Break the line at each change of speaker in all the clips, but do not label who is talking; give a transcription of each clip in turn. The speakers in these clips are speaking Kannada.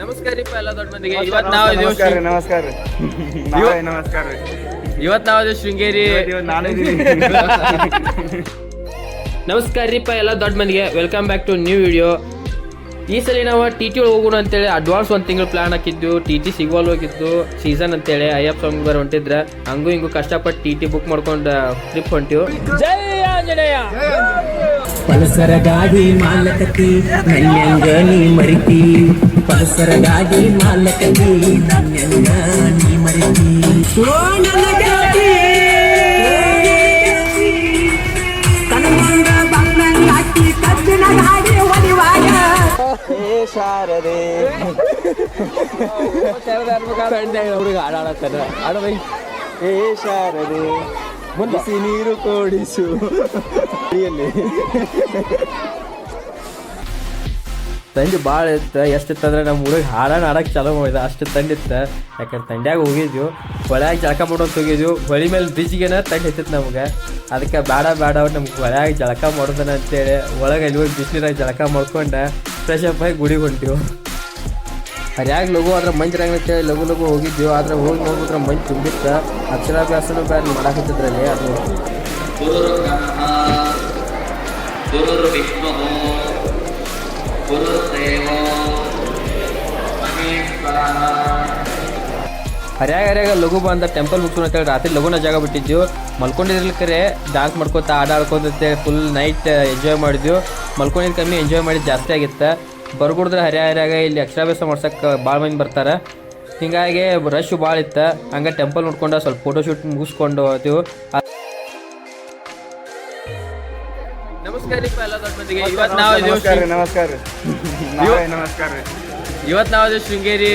ನಮಸ್ಕಾರ ರೀ ಎಲ್ಲ ದೊಡ್ಡ ಮಂದಿಗೆ. ಇವತ್ತು ನಾವು ಶೃಂಗೇರಿ. ನಮಸ್ಕಾರ ರೀ ಎಲ್ಲ ದೊಡ್ಡ ಮಂದಿಗೆ, welcome back to new video. ಈ ಸಲ ನಾವು TT ಹೋಗೋಣ ಅಂತೇಳಿ ಅಡ್ವಾನ್ಸ್ 1 ತಿಂಗಳು ಪ್ಲಾನ್ ಹಾಕಿದ್ದು. TT ಸಿಗೋಲ್ ಹೋಗಿದ್ದು ಸೀಸನ್ ಅಂತೇಳಿ ಅಯ್ಯಪ್ಪ ಸ್ವಾಮಿ ಬರ ಹೊಂಟಿದ್ರ. ಹಂಗೂ ಹಿಂಗೂ ಕಷ್ಟಪಟ್ಟು TT ಬುಕ್ ಮಾಡ್ಕೊಂಡು ಟ್ರಿಪ್ ಹೊಂಟಿವು. ಜೈ ಆಂಜನೇಯ.
ಪಲ್ಸರ ಗಾಡಿ ಮಾಲಕತಿ ನನ್ಯಂಗ ನೀ ಮರಿತಿ, ಪಲ್ಸರ ಗಾಡಿ ಮಾಲಕತಿ ನನ್ಯಂಗ ನೀ ಮರಿತಿ. ಕನ್ನಡ ಬಂದಂಗ ಹಾಕಿ ಕಬ್ಬಿನ ಗಾಡಿ ಹೊಡಿವಾಗ ಶಾರದೆ
ಹುಡುಗ ಆಡಾಡತ್ತಾರ. ಆಡ ಬೈ.
ಏ ಶಾರದೆ ಬಿಸಿ ನೀರು ಕೋಡಿಸು.
ತಂಡಿ ಭಾಳ ಇತ್ತು. ಎಷ್ಟಿತ್ತಂದ್ರೆ ನಮ್ಮ ಹುಡುಗ ಆಡಕ್ಕೆ ಚಾಲೂ ಮಾಡಿದ. ಅಷ್ಟು ತಂಡಿತ್ತು. ಯಾಕಂದ್ರೆ ತಂಡ್ಯಾಗ ಹೋಗಿದ್ವಿ, ಹೊಳ್ಯಾಗ ಜಳಕ ಮಾಡೋದು ಹೋಗಿದ್ವಿ. ಹೊಳಿ ಮೇಲೆ ಬ್ರಿಜ್ಗೆನ ತಂಡಿ ಹತ್ತಿತ್ತು ನಮ್ಗೆ. ಅದಕ್ಕೆ ಬೇಡ ನಮ್ಗೆ ಹೊಳ್ಯಾಗ ಜಳಕ ಮಾಡೋದನ ಅಂತೇಳಿ ಒಳಗೆ ಅಲ್ಲಿ ಹೋಗಿ ಬಿಸಿನೀರಾಗ ಜಳಕ ಮಾಡ್ಕೊಂಡು ಫ್ರೆಶ್ ಅಪ್ ಆಗಿ ಗುಡಿಗೆ ಹೊಂಟಿವು. ಹರ್ಯಾಗ ಲಘು ಆದ್ರೆ ಮಂಜಿರಾಗ ಅಂತೇಳಿ ಲಘು ಹೋಗಿದ್ವಿ. ಆದ್ರೆ ಹೋಗಿ ನೋಡಿದ್ರೆ ಮಂಜು ತುಂಬಿತ್ತು. ಅಕ್ಷರಾಭ್ಯಾಸನೂ ಬೇರೆ ಮಾಡಾಕತ್ತಿದ್ರಲ್ಲಿ. ಅದು ಹರ್ಯಾಗ ಲಘು ಬಂದ ಟೆಂಪಲ್ ಮುಗ್ಸ್ಕೊಂಡು ಅಂತೇಳಿ ರಾತ್ರಿ ಲಘುನ ಜಾಗ ಬಿಟ್ಟಿದ್ವಿ. ಮಲ್ಕೊಂಡಿರ್ಲಿಕ್ಕರೆ ಡಾನ್ಸ್ ಮಾಡ್ಕೊತ ಆಡ್ಕೊತೇಳಿ ಫುಲ್ ನೈಟ್ ಎಂಜಾಯ್ ಮಾಡಿದ್ವಿ. ಮಲ್ಕೊಂಡಿದ್ದು ಕಮ್ಮಿ, ಎಂಜಾಯ್ ಮಾಡಿದ್ದು ಜಾಸ್ತಿ ಆಗಿತ್ತು. ಬರ್ಗುಡಿದ್ರೆ ಹರ್ಯಾಗ ಇಲ್ಲಿ ಅಕ್ಷರಾಭ್ಯಾಸ ಮಾಡ್ಸಕ್ಕೆ ಭಾಳ ಮಂದಿ ಬರ್ತಾರೆ. ಹಿಂಗಾಗಿ ರಶ್ ಭಾಳ ಇತ್ತು. ಹಂಗೆ ಟೆಂಪಲ್ ನೋಡ್ಕೊಂಡು ಸ್ವಲ್ಪ ಫೋಟೋಶೂಟ್ ಮುಗಿಸ್ಕೊಂಡು ಹೋಗ್ತೀವಿ. ನಮಸ್ಕಾರ ರೀ ಎಲ್ಲ ದೊಡ್ಡ ಮಂದಿಗೆ. ಇವತ್ತು ನಾವು ಶೃಂಗೇರಿ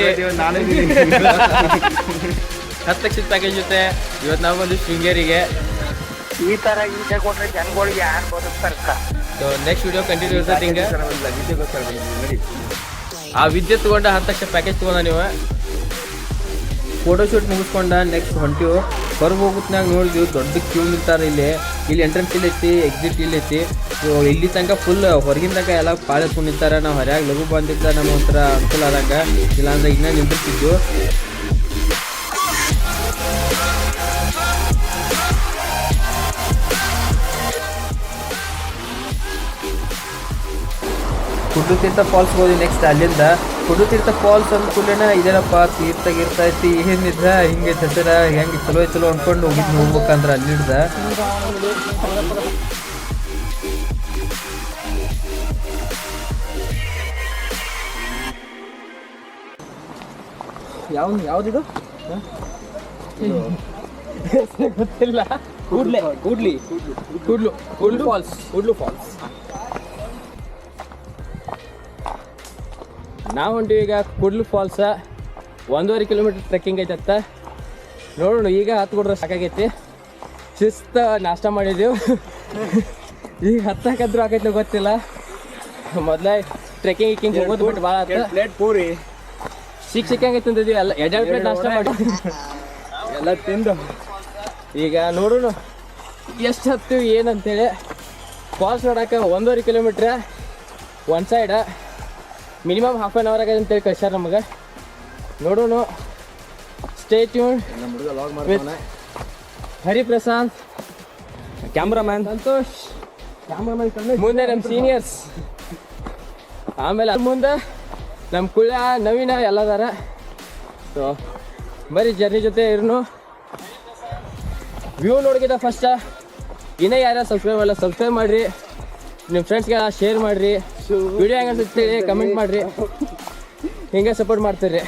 10 ಲಕ್ಷದ ಪ್ಯಾಕೇಜ್ ಜೊತೆ ಇವತ್ತು ನಾವು ಬಂದು ಶೃಂಗೇರಿಗೆ.
ಈ ತರ ಹಿಂಸೆ ಕೊಟ್ರೆ ಜನಗಳಿಗೆ ಯಾರು ಬದುಕ್ತಾರ?
ನೆಕ್ಸ್ಟ್ ವಿಡಿಯೋ ಕಂಟಿನ್ಯೂ ಇರ್ತದೆ. ಹಿಂಗೆ ಆ ವಿದ್ಯೆ ತೊಗೊಂಡ 10 ಲಕ್ಷ ಪ್ಯಾಕೇಜ್ ತೊಗೊಂಡ ನೀವು. ಫೋಟೋಶೂಟ್ ಮುಗಿಸ್ಕೊಂಡ ನೆಕ್ಸ್ಟ್ ಹೊಂಟಿವು. ಹೊರಗೆ ಹೋಗುತ್ನಾಗ ನೋಡಿದ್ವಿ ದೊಡ್ಡ ಕ್ಯೂ ನಿಲ್ತಾರೆ. ಇಲ್ಲಿ ಎಂಟ್ರೆನ್ಸ್ ಇಲ್ಲಿ ಐತಿ, ಎಕ್ಸಿಟ್ ಇಲ್ಲಿ ಐತಿ. ಇಲ್ಲಿ ತನಕ ಫುಲ್ ಹೊರಗಿನ ತನಕ ಎಲ್ಲ ಪಾಳೆ ಎತ್ಕೊಂಡು ನಿಂತಾರೆ. ನಾವು ಹೊರಗೆ ಲಘು ಬಂದಿದ್ದ ನಮ್ಮ ಒಂಥರ ಅನುಕೂಲ ಆದಂಗ. ಇಲ್ಲಾಂದ್ರೆ ಇನ್ನೂ ನಿಂತಿರ್ತಿದ್ವು. ಕುಡ್ಲುತೀರ್ಥ ಫಾಲ್ಸ್ ಹೋದ್ವಿ ನೆಕ್ಸ್ಟ್. ಅಲ್ಲಿಂದ ಕುಡ್ಲುತೀರ್ಥ ಫಾಲ್ಸ್ ಅಂದ ಕೂಡಲೇ ಇದೇನಪ್ಪ ತೀರ್ಥ ಐತಿ, ಏನಿದ್ರ ಹಿಂಗೆ ಹೆಸರ ಹೆಂಗೆ ಚಲೋ ಅಂದ್ಕೊಂಡು ಹೋಗ್ಬೇಕಂದ್ರೆ ಅಲ್ಲಿಡ್ದ ಯಾವ್ದಿದು ಗೊತ್ತಿಲ್ಲ. ಕೂಡ್ಲು ಫಾಲ್ಸ್. ನಾವು ಹೊಂಟಿವಿ ಈಗ ಕೂಡ್ಲು ಫಾಲ್ಸ. 1.5 ಕಿಲೋಮೀಟರ್ ಟ್ರೆಕ್ಕಿಂಗ್ ಐತತ್ತ. ನೋಡೋಣ, ಈಗ ಹತ್ಕೊಡ್ರೆ ಸಾಕಾಗೈತಿ. ಶಿಸ್ತ ನಾಷ್ಟ ಮಾಡಿದೆವು. ಈಗ ಹತ್ತಕ್ಕಾದ್ರೂ ಆಗೈತೆ ಗೊತ್ತಿಲ್ಲ. ಮೊದಲೇ ಟ್ರೆಕ್ಕಿಂಗ್ ಹೋಗೋದು ಬಿಟ್ಟು ಭಾಳ ಪ್ಲೇಟ್ ಪೂರಿ ಸಿಕ್ಕಂಗೈತೆ ಅಂತಿದ್ವಿ. ಎಲ್ಲ 2 ಪ್ಲೇಟ್ ನಾಷ್ಟ ಮಾಡಿ ಎಲ್ಲ ತಿಂದು ಈಗ ನೋಡೋಣ ಎಷ್ಟು ಹತ್ತೀವಿ ಏನಂತೇಳಿ. ಫಾಲ್ಸ್ ನೋಡೋಕೆ 1.5 kilometre one side, minimum half an hour ಆಗೈತೆ ಅಂತೇಳಿ ಕಳ್ಸ್ಯಾರ ನಮಗೆ. ನೋಡೋಣ. Stay tune with Hariprasad, cameraman Santosh, ಮುಂದೆ ನಮ್ಮ ಸೀನಿಯರ್ಸ್, ಆಮೇಲೆ ಮುಂದೆ ನಮ್ಮ ಕುಳ್ಳ ನವೀನ ಎಲ್ಲದಾರ. ಸೊ ಬರೀ ಜರ್ನಿ ಜೊತೆ ಇರ್ನು. ವ್ಯೂ ನೋಡಿದ ಫಸ್ಟ್ ಇನ್ನೇ ಯಾರು ಸಬ್ಸ್ಕ್ರೈಬ್ ಮಾಡಿರಿ. ನಿಮ್ಮ ಫ್ರೆಂಡ್ಸ್ಗೆಲ್ಲ ಶೇರ್ ಮಾಡಿರಿ. ವಿಡಿಯೋ ಹೆಂಗೆ ಅನ್ಸುತ್ತೆ ಕಮೆಂಟ್ ಮಾಡಿರಿ. ಹಿಂಗೆ ಸಪೋರ್ಟ್ ಮಾಡ್ತೀರಿ.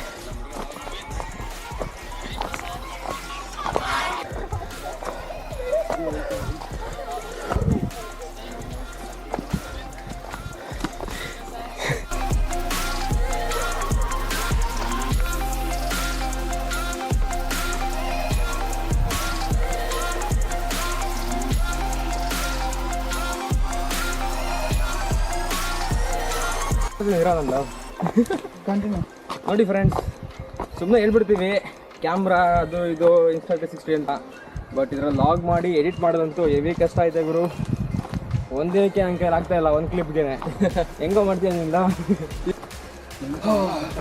ನೋಡಿ ಫ್ರೆಂಡ್ಸ್, ಸುಮ್ಮನೆ ಹೇಳ್ಬಿಡ್ತೀವಿ ಕ್ಯಾಮ್ರಾ ಅದು ಇದು Insta360 ಅಂತ. ಬಟ್ ಇದ್ರಲ್ಲಿ ಲಾಗ್ ಮಾಡಿ ಎಡಿಟ್ ಮಾಡೋದಂತೂ ಹೆವಿ ಕಷ್ಟ ಐತೆ ಗುರು. ಒಂದಿನಕ್ಕೆ ನನ್ನ ಕೈಲಿ ಆಗ್ತಾ ಇಲ್ಲ, ಒಂದು ಕ್ಲಿಪ್ಗೆ ಹೆಂಗೋ ಮಾಡ್ತೀನಿ ನಿಂದ.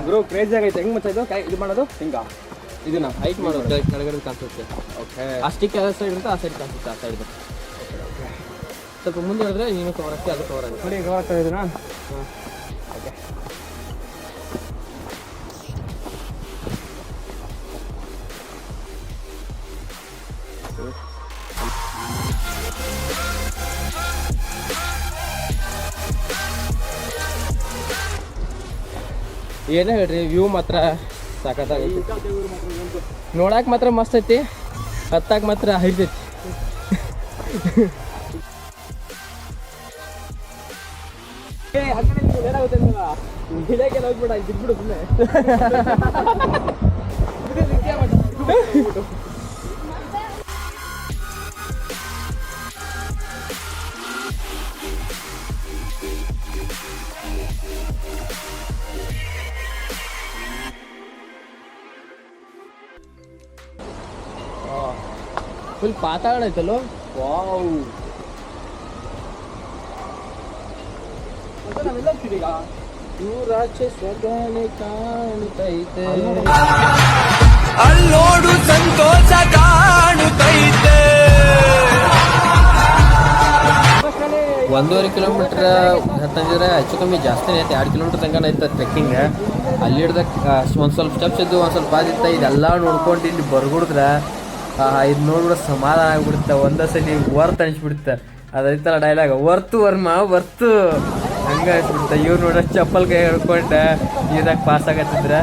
ಬ್ರೋ ಕ್ರೇಜಿ ಆಗೈತೆ. ಹೆಂಗ್ ಮಚ್ಚ ಇದು ಇದು ಮಾಡೋದು ಹಿಂಗ
ಇದನ್ನ ಹೈಟ್ ಮಾಡೋದು ಕೆಳಗಡೆ ಕಾಣಿಸುತ್ತೆ.
ಓಕೆ
ಅಷ್ಟಕ್ಕೆ ಯಾವ ಸೈಡ್ ಇರುತ್ತೆ ಆ ಸೈಡ್ ಕಾಣಿಸುತ್ತೆ. ಆ ಸೈಡ್ ಸ್ವಲ್ಪ ಮುಂದೆ ಹೇಳಿದ್ರೆ ನೀನು ಕವರ್ ಆಗ್ತಿ, ಅದು ಕವರ್ ಆಗುತ್ತೆ.
ನೋಡಿ ಕವರ್ ಆಗ್ತಾ ಇದೀನಾ? ಓಕೆ
ಏನೇ ಹೇಳ್ರಿ, ವ್ಯೂ ಮಾತ್ರ ಸಾಕತ್ತಾಗೈತಿ. ನೋಡಕ್ಕೆ ಮಾತ್ರ ಮಸ್ತ್ ಐತಿ, ಹತ್ತಾಗ ಮಾತ್ರ ಹೈತೈತಿ.
ಏನಾಗುತ್ತೆ ಗಿಡಕ್ಕೆ ಹೋಗ್ಬಿಡ ಬಿಟ್ಬಿಡು ಸುಮ್ಮನೆ.
ಫುಲ್ ಪಾತಾಳ ಐತಲ್ಲೋ.
ವಾವ್ ನಾವೆಲ್ಲ ಹೋಗ್ತೀವಿ ಈಗ.
ಇವರಾಚೆ ಸ್ವರ್ಗನೇ ಕಾಣುತ್ತೈತೆ,
ಅಲ್ಲೋಡು ಸಂತೋಷ ಕಾಣುತ್ತೈತೆ.
1.5 ಕಿಲೋಮೀಟ್ರ್ ಹತ್ತಂದ್ರೆ ಹೆಚ್ಚು ಕಮ್ಮಿ ಜಾಸ್ತಿನೇ ಐತೆ. 2 ಕಿಲೋಮೀಟ್ರ್ ತನಕ ಐತೆ ಟ್ರೆಕ್ಕಿಂಗ್. ಅಲ್ಲಿ ಹಿಡ್ದ ಒಂದು ಸ್ವಲ್ಪ ಸ್ಟೆಪ್ಸ್ ಇದ್ದು, ಒಂದು ಸ್ವಲ್ಪ ಆದಿತ್ತ. ಇದೆಲ್ಲ ನೋಡ್ಕೊಂಡು ಇಲ್ಲಿ ಬರ್ಗುಡಿದ್ರೆ ಇದು ನೋಡ್ಬಿಡ ಸಮಾಧಾನ ಆಗ್ಬಿಡುತ್ತೆ. ಒಂದೇ ಸಲ ವರ್ತ್ ಅನಿಸ್ಬಿಡುತ್ತೆ. ಅದೈತಲ್ಲ ಡೈಲಾಗ್, ವರ್ತು ವರ್ಮ ವರ್ತು ಹಂಗೆ ಅನಿಸ್ಬಿಡುತ್ತೆ. ಇವ್ರು ನೋಡ್ರೆ ಚಪ್ಪಲ್ ಕೈ ಹಿಡ್ಕೊಂಡು ಇದಾಗ ಪಾಸ್ ಆಗತ್ತಿದ್ರೆ.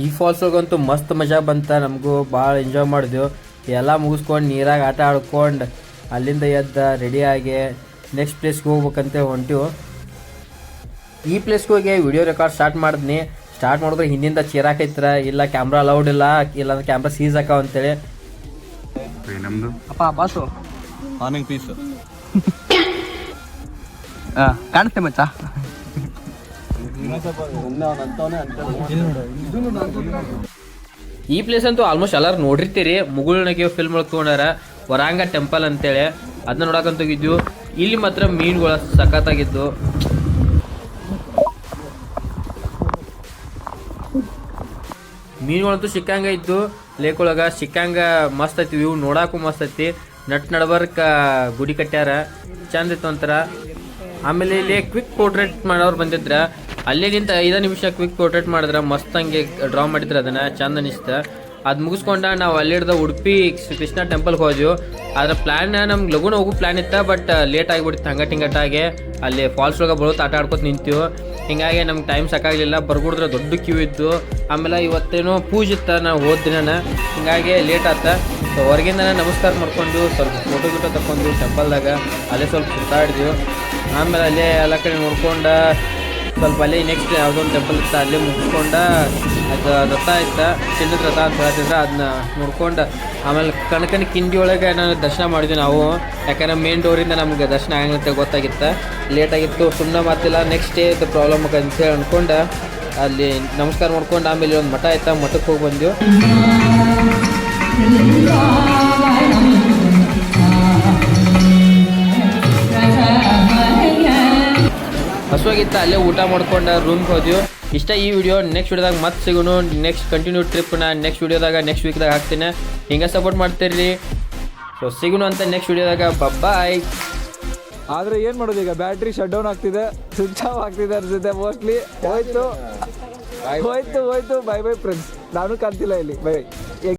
ಈ ಫಾಲ್ಸ್ಗಂತೂ ಮಸ್ತ್ ಮಜಾ ಬಂತ. ನಮಗೂ ಭಾಳ ಎಂಜಾಯ್ ಮಾಡಿದೆವು. ಎಲ್ಲ ಮುಗಿಸ್ಕೊಂಡು ನೀರಾಗ ಆಟ ಆಡ್ಕೊಂಡು ಅಲ್ಲಿಂದ ಎದ್ದು ರೆಡಿಯಾಗಿ ನೆಕ್ಸ್ಟ್ ಪ್ಲೇಸ್ಗೆ ಹೋಗ್ಬೇಕಂತ ಹೊಂಟಿವು. ಈ ಪ್ಲೇಸ್ಗೆ ಹೋಗಿ ವಿಡಿಯೋ ರೆಕಾರ್ಡ್ ಸ್ಟಾರ್ಟ್ ಮಾಡಿದ್ನಿ. ಸ್ಟಾರ್ಟ್ ಮಾಡಿದ್ರೆ ಹಿಂದಿಂದ ಚೀರಾಕೈತ್ರ, ಇಲ್ಲ ಕ್ಯಾಮ್ರಾ ಅಲೌಡ್ ಇಲ್ಲ, ಇಲ್ಲಾಂದ್ರೆ ಕ್ಯಾಮ್ರಾ ಸೀಸ್ ಹಾಕಾವ ಅಂತೇಳಿ.
ನಮ್ದು ಅಪ್ಪ ಬಾಸು ಆನಿಂಗ್ ಪೀಸ್ ಕಾಣುತ್ತೆ ಮಚ್ಚ.
ಈ ಪ್ಲೇಸ್ ಅಂತೂ ಆಲ್ಮೋಸ್ಟ್ ಎಲ್ಲರೂ ನೋಡಿರ್ತೀರಿ. ಮುಗುಳ್ನಗೆ ಫಿಲ್ಮ್ ಒಳಗೆ ತೊಗೊಂಡಾರ ವರಾಂಗ ಟೆಂಪಲ್ ಅಂತೇಳಿ. ಅದನ್ನ ನೋಡಕಂತ ಹೋಗಿದ್ವು. ಇಲ್ಲಿ ಮಾತ್ರ ಮೀನುಗಳು ಸಖತ್ತಾಗಿದ್ದು. ಮೀನುಗಳಂತೂ ಸಿಕ್ಕಂಗ ಇದ್ದು ಲೇಕ್ ಒಳಗೆ. ಸಿಕ್ಕಂಗ ಮಸ್ತ್ ಐತಿ, ವ್ಯೂ ನೋಡಾಕು ಮಸ್ತ್ ಐತಿ. ನಡ್ಬರ್ಕ ಗುಡಿ ಕಟ್ಟ್ಯಾರ, ಚಂದ ಇತ್ತು ಒಂಥರ. ಆಮೇಲೆ ಇಲ್ಲಿ ಕ್ವಿಕ್ ಪೋರ್ಟ್ರೇಟ್ ಮಾಡೋರು ಬಂದಿದ್ರ. ಅಲ್ಲೇ ನಿಂತ 5 ನಿಮಿಷ ಕ್ವಿಕ್ ಪೋರ್ಟ್ರೇಟ್ ಮಾಡಿದ್ರೆ ಮಸ್ತ್ ಹಂಗೆ ಡ್ರಾ ಮಾಡಿದ್ರೆ ಅದನ್ನ ಚಂದ ಅನಿಸ್ತ. ಅದು ಮುಗಿಸ್ಕೊಂಡ ನಾವು ಅಲ್ಲಿಡ್ದ ಉಡುಪಿ ಕೃಷ್ಣ ಟೆಂಪಲ್ಗೆ ಹೋದ್ವಿ. ಅದ್ರ ಪ್ಲ್ಯಾನ್ ನಮ್ಗೆ ಲಗುನ ಹೋಗೋ ಪ್ಲ್ಯಾನ್ ಇತ್ತು, ಬಟ್ ಲೇಟ್ ಆಗಿಬಿಡ್ತು. ಹಂಗಟಿಂಗಟ್ಟಾಗಿ ಅಲ್ಲಿ ಫಾಲ್ಸ್ ಒಳಗೆ ಬರೋದು ಆಟ ಆಡ್ಕೊತ ನಿಂತೀವಿ. ಹಿಂಗಾಗಿ ನಮ್ಗೆ ಟೈಮ್ ಸಾಕಾಗಲಿಲ್ಲ. ಬರ್ಗುಡಿದ್ರೆ ದೊಡ್ಡ ಕ್ಯೂ ಇದ್ದು. ಆಮೇಲೆ ಇವತ್ತೇನೋ ಪೂಜೆ ಇತ್ತು, ನಾವು ಹೋದ ದಿನ. ಹಿಂಗಾಗಿ ಲೇಟ್ ಆತ. ಸೊ ಹೊರಗಿಂದ ನಮಸ್ಕಾರ ಮಾಡ್ಕೊಂಡು ಸ್ವಲ್ಪ ಫೋಟೋ ಗಿಟೋ ತಗೊಂಡು ಟೆಂಪಲ್ದಾಗ ಅಲ್ಲೇ ಸ್ವಲ್ಪ ಸುತ್ತಾಡಿದ್ವಿ. ಆಮೇಲೆ ಅಲ್ಲೇ ಎಲ್ಲ ಕಡೆ ನೋಡ್ಕೊಂಡು ಸ್ವಲ್ಪ ಅಲ್ಲೇ ನೆಕ್ಸ್ಟ್ ಯಾವುದೊಂದು ಟೆಂಪಲ್ ಇತ್ತು, ಅಲ್ಲೇ ಮುಗಿಸ್ಕೊಂಡು ಅದು ರಥ ಇತ್ತು, ಚಿನ್ನದ ರಥ ಅಂತ ಹೇಳ್ತಿದ್ರೆ, ಅದನ್ನ ನೋಡ್ಕೊಂಡು ಆಮೇಲೆ ಕಣಕನ ಕಿಂಡಿ ಒಳಗೆ ನಾನು ದರ್ಶನ ಮಾಡಿದ್ವಿ ನಾವು. ಯಾಕಂದ್ರೆ ಮೇನ್ ಡೋರಿಂದ ನಮ್ಗೆ ದರ್ಶನ ಆಗಂತ ಗೊತ್ತಾಗಿತ್ತು. ಲೇಟಾಗಿತ್ತು, ಸುಮ್ಮನೆ ಮಾತಿಲ್ಲ, ನೆಕ್ಸ್ಟ್ ಡೇ ಇದು ಪ್ರಾಬ್ಲಮ್ ಅಂತೇಳಿ ಅಂದ್ಕೊಂಡು ಅಲ್ಲಿ ನಮಸ್ಕಾರ ಮಾಡ್ಕೊಂಡು ಆಮೇಲೆ ಒಂದು ಮಠ ಇತ್ತು, ಮಠಕ್ಕೆ ಹೋಗಿ ಬಂದೆವು. ಹಸುವಾಗಿತ್ತು, ಅಲ್ಲೇ ಊಟ ಮಾಡ್ಕೊಂಡು ರೂಮ್ಗೆ ಹೋದ್ವಿ. ಇಷ್ಟ ಈ ವಿಡಿಯೋ. ನೆಕ್ಸ್ಟ್ ವಿಡಿಯೋದಾಗ ಮತ್ತೆ ಸಿಗೋನು. ನೆಕ್ಸ್ಟ್ ಕಂಟಿನ್ಯೂ ಟ್ರಿಪ್ನ ನೆಕ್ಸ್ಟ್ ವಿಡಿಯೋದಾಗ ನೆಕ್ಸ್ಟ್ ವೀಕ್ದಾಗ ಹಾಕ್ತೀನಿ. ಹಿಂಗೆ ಸಪೋರ್ಟ್ ಮಾಡ್ತೀರಿ. ಸೊ ಸಿಗೋನು ಅಂತ ನೆಕ್ಸ್ಟ್ ವಿಡಿಯೋದಾಗ. ಬಾಯ್.
ಆದರೆ ಏನು ಮಾಡೋದು, ಈಗ ಬ್ಯಾಟ್ರಿ ಶಟ್ ಡೌನ್ ಆಗ್ತಿದೆ, ಸ್ವಿಚ್ ಆಫ್ ಆಗ್ತಿದೆ ಅನ್ಸುತ್ತೆ ಮೋಸ್ಟ್ಲಿ. ಹೋಯ್ತು. ಬೈ ಬೈ ಫ್ರೆಂಡ್ಸ್, ನಾನು ಕಾಣ್ತಿಲ್ಲ ಇಲ್ಲಿ. ಬೈ.